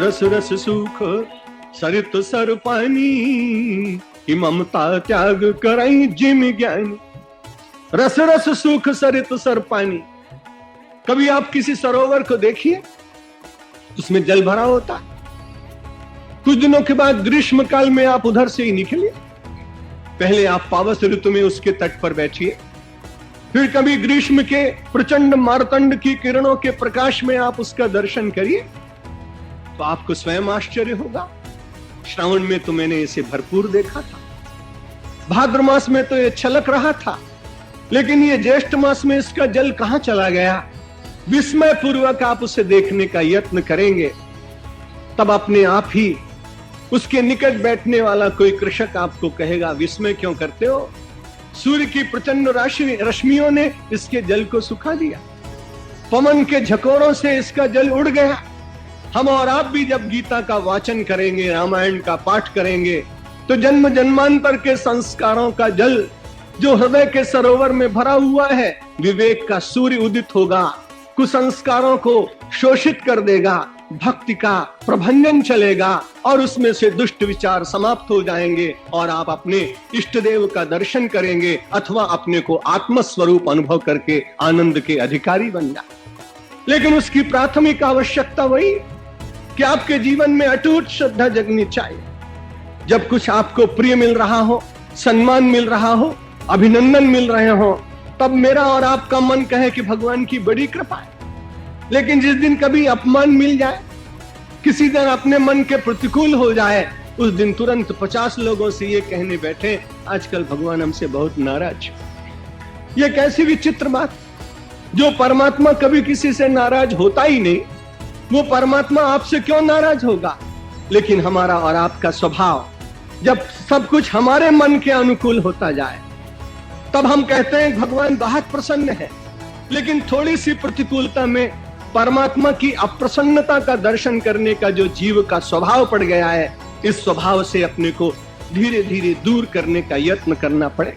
रस रस सुख सरित सर पानी, कि ममता त्याग कराई जिम ज्ञानी। रस रस सुख सरित सर पानी। कभी आप किसी सरोवर को देखिए, उसमें जल भरा होता। कुछ दिनों के बाद ग्रीष्म काल में आप उधर से ही निकलिए, पहले आप पावस ऋतु में उसके तट पर बैठिए, फिर कभी ग्रीष्म के प्रचंड मारतंड की किरणों के प्रकाश में आप उसका दर्शन करिए, तो आपको स्वयं आश्चर्य होगा। श्रावण में तो मैंने इसे भरपूर देखा था, भाद्र मास में तो ये छलक रहा था, लेकिन ये ज्येष्ठ मास में इसका जल कहां चला गया। विस्मय पूर्वक आप उसे देखने का यत्न करेंगे, तब अपने आप ही उसके निकट बैठने वाला कोई कृषक आपको कहेगा, विस्मय क्यों करते हो, सूर्य की प्रचंड रश्मियों ने इसके जल को सुखा दिया, पवन के झकोरों से इसका जल उड़ गया। हम और आप भी जब गीता का वाचन करेंगे, रामायण का पाठ करेंगे, तो जन्म जन्मांतर के संस्कारों का जल जो हृदय के सरोवर में भरा हुआ है, विवेक का सूर्य उदित होगा, कुसंस्कारों को शोषित कर देगा, भक्ति का प्रभंजन चलेगा और उसमें से दुष्ट विचार समाप्त हो जाएंगे और आप अपने इष्ट देव का दर्शन करेंगे अथवा अपने को आत्मस्वरूप अनुभव करके आनंद के अधिकारी बन जाए। लेकिन उसकी प्राथमिक आवश्यकता वही कि आपके जीवन में अटूट श्रद्धा जगनी चाहिए। जब कुछ आपको प्रिय मिल रहा हो, सम्मान मिल रहा हो, अभिनंदन मिल रहे हो, तब मेरा और आपका मन कहे कि भगवान की बड़ी कृपा है। लेकिन जिस दिन कभी अपमान मिल जाए, किसी दिन अपने मन के प्रतिकूल हो जाए, उस दिन तुरंत 50 लोगों से ये कहने बैठे, आजकल भगवान हमसे बहुत नाराज। ये कैसी विचित्र बात। जो परमात्मा कभी किसी से नाराज होता ही नहीं, वो परमात्मा आपसे क्यों नाराज होगा। लेकिन हमारा और आपका स्वभाव जब सब कुछ हमारे मन के अनुकूल होता जाए, तब हम कहते हैं भगवान बहुत प्रसन्न है। लेकिन थोड़ी सी प्रतिकूलता में परमात्मा की अप्रसन्नता का दर्शन करने का जो जीव का स्वभाव पड़ गया है, इस स्वभाव से अपने को धीरे धीरे दूर करने का यत्न करना पड़े।